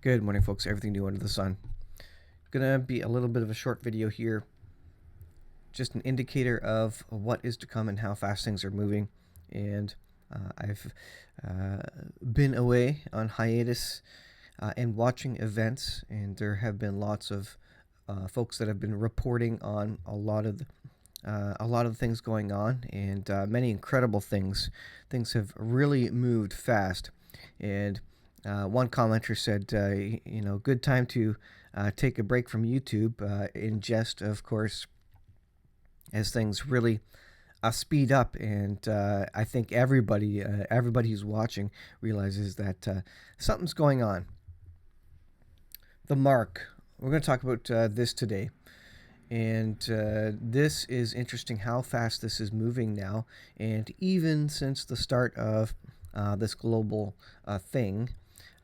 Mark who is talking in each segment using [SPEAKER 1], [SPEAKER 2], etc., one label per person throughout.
[SPEAKER 1] Good morning, folks. Everything new under the sun. Gonna be a little bit of a short video here. Just an indicator of what is to come and how fast things are moving. And I've been away on hiatus and watching events, and there have been lots of folks that have been reporting on a lot of the things going on, and many incredible things. Things have really moved fast, and one commenter said, good time to take a break from YouTube, in jest, of course, as things really speed up. And I think everybody who's watching realizes that something's going on. The mark. We're going to talk about this today. And this is interesting how fast this is moving now. And even since the start of this global thing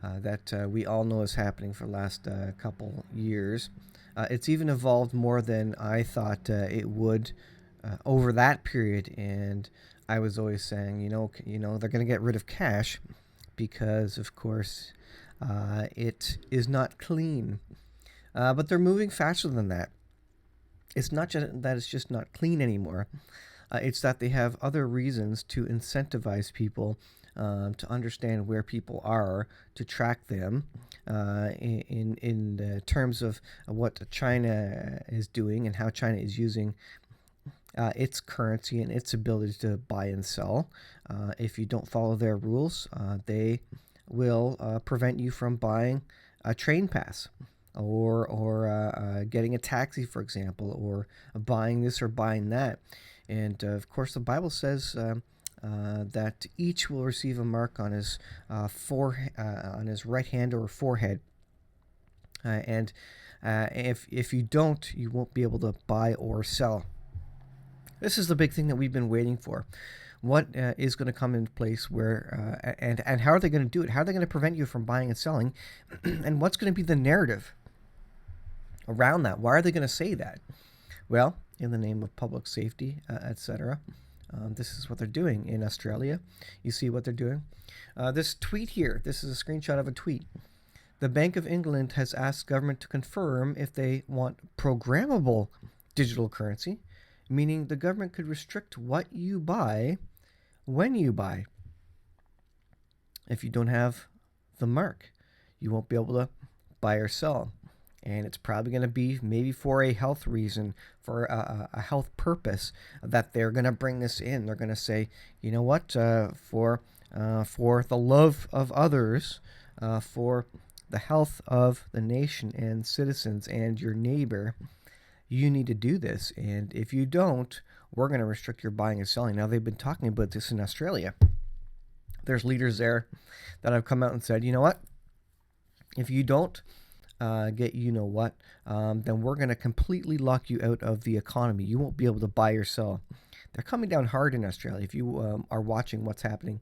[SPEAKER 1] that we all know is happening for the last couple years, it's even evolved more than I thought it would over that period. And I was always saying, they're going to get rid of cash because, of course, it is not clean. But they're moving faster than that. It's not just that it's just not clean anymore. It's that they have other reasons to incentivize people to understand where people are, to track them in terms of what China is doing and how China is using its currency and its ability to buy and sell. If you don't follow their rules, they will prevent you from buying a train pass, or getting a taxi, for example, or buying this or buying that. And of course, the Bible says that each will receive a mark on his on his right hand or forehead. And if you don't, you won't be able to buy or sell. This is the big thing that we've been waiting for. What is going to come into place where, and how are they going to do it? How are they going to prevent you from buying and selling? And what's going to be the narrative around that? Why are they going to say that? Well, in the name of public safety, etc. This is what they're doing in Australia. You see what they're doing. This tweet here, this is a screenshot of a tweet. The Bank of England has asked government to confirm if they want programmable digital currency, meaning the government could restrict what you buy when you buy. If you don't have the mark, you won't be able to buy or sell. And it's probably going to be maybe for a health reason, for a health purpose, that they're going to bring this in. They're going to say, you know what, for the love of others, for the health of the nation and citizens and your neighbor, you need to do this. And if you don't, we're going to restrict your buying and selling. Now, they've been talking about this in Australia. There's leaders there that have come out and said, you know what, if you don't get then we're going to completely lock you out of the economy. You won't be able to buy or sell. They're coming down hard in Australia. If you are watching what's happening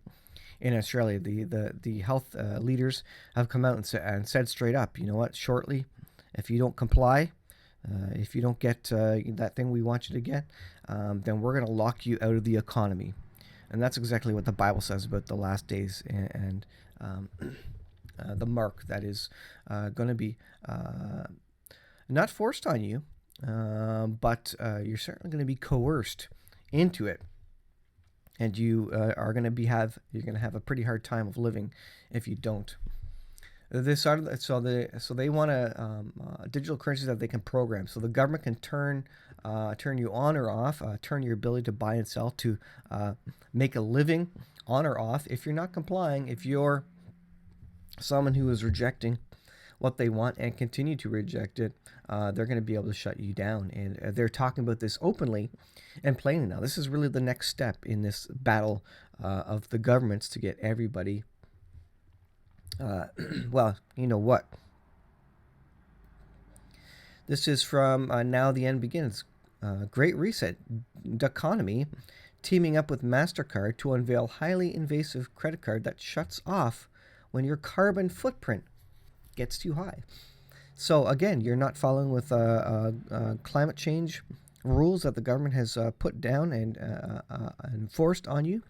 [SPEAKER 1] in Australia, the health leaders have come out and said straight up, you know what, shortly, if you don't comply, if you don't get that thing we want you to get, then we're going to lock you out of the economy. And that's exactly what the Bible says about the last days and the mark that is going to be not forced on you, but you're certainly going to be coerced into it. And you are going to have a pretty hard time of living if you don't. So they want a digital currency that they can program, so the government can turn you on or off, turn your ability to buy and sell, to make a living on or off. If you're not complying, if you're someone who is rejecting what they want and continue to reject it, they're going to be able to shut you down. And they're talking about this openly and plainly now. This is really the next step in this battle of the governments to get everybody. Well, you know what? This is from Now the End Begins. Great Reset. Economy teaming up with MasterCard to unveil highly invasive credit card that shuts off when your carbon footprint gets too high. So again, you're not following with climate change rules that the government has put down and enforced on you.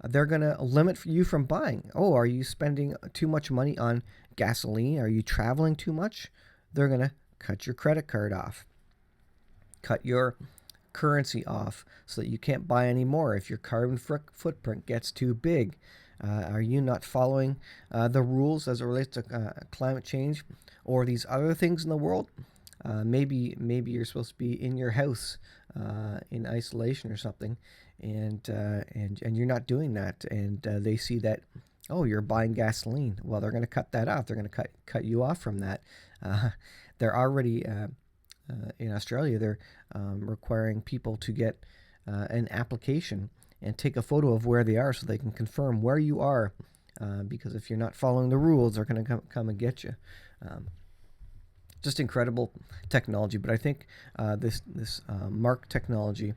[SPEAKER 1] They're going to limit you from buying. Oh, are you spending too much money on gasoline? Are you traveling too much? They're going to cut your credit card off, cut your currency off so that you can't buy any more if your carbon footprint gets too big. Are you not following the rules as it relates to climate change or these other things in the world? Maybe you're supposed to be in your house in isolation or something, and you're not doing that, and they see that, oh, you're buying gasoline. Well, they're going to cut that off. They're going to cut you off from that. Uh, they're already in Australia. They're requiring people to get an application and take a photo of where they are so they can confirm where you are. Because if you're not following the rules, they're going to come and get you. Just incredible technology, but I think this mark technology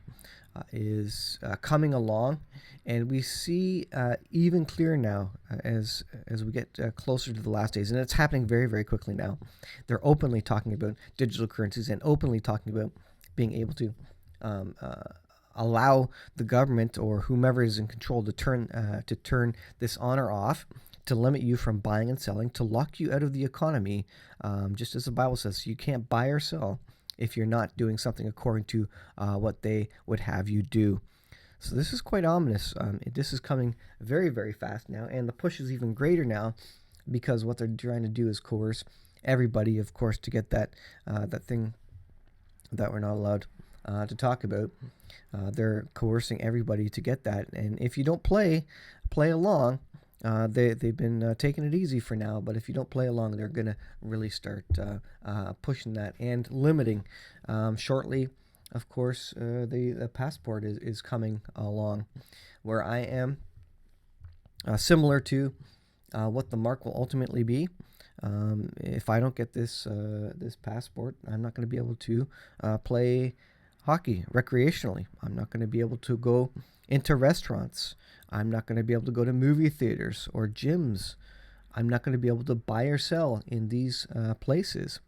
[SPEAKER 1] is coming along, and we see even clearer now as we get closer to the last days, and it's happening very, very quickly now. They're openly talking about digital currencies and openly talking about being able to allow the government or whomever is in control to turn this on or off, to limit you from buying and selling, to lock you out of the economy. Just as the Bible says, you can't buy or sell if you're not doing something according to what they would have you do. So this is quite ominous. This is coming very, very fast now, and the push is even greater now because what they're trying to do is coerce everybody, of course, to get that thing that we're not allowed to talk about. They're coercing everybody to get that, and if you don't play along, they've been taking it easy for now, but if you don't play along, they're going to really start pushing that and limiting. Shortly, of course, the passport is coming along, where I am similar to what the mark will ultimately be. If I don't get this passport, I'm not going to be able to play hockey recreationally. I'm not going to be able to go into restaurants. I'm not going to be able to go to movie theaters or gyms. I'm not going to be able to buy or sell in these places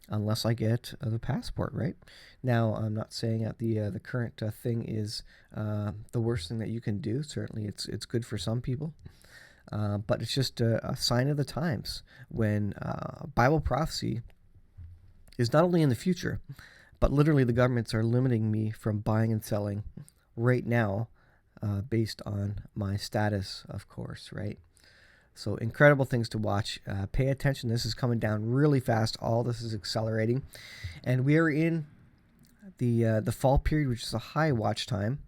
[SPEAKER 1] unless I get the passport, right? Now, I'm not saying that the current thing is the worst thing that you can do. Certainly, it's good for some people. But it's just a sign of the times when Bible prophecy is not only in the future, but literally the governments are limiting me from buying and selling right now based on my status, of course, right? So incredible things to watch. Pay attention. This is coming down really fast. All this is accelerating. And we are in the fall period, which is a high watch time,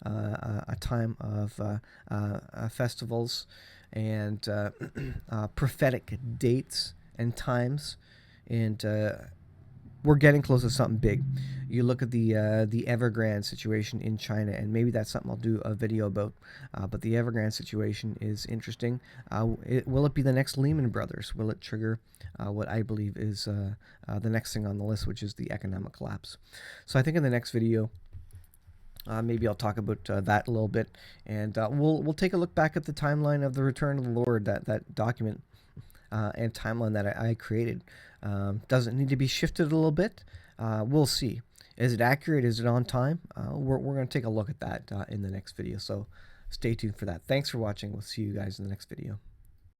[SPEAKER 1] a time of festivals and prophetic dates and times, and we're getting close to something big. You look at the Evergrande situation in China, and maybe that's something I'll do a video about. But the Evergrande situation is interesting. Will it be the next Lehman Brothers? Will it trigger what I believe is the next thing on the list, which is the economic collapse? So I think in the next video, maybe I'll talk about that a little bit, and we'll take a look back at the timeline of the return of the Lord, that document and timeline that I created. Does it need to be shifted a little bit? We'll see. Is it accurate? Is it on time? We're going to take a look at that in the next video, so stay tuned for that. Thanks for watching. We'll see you guys in the next video.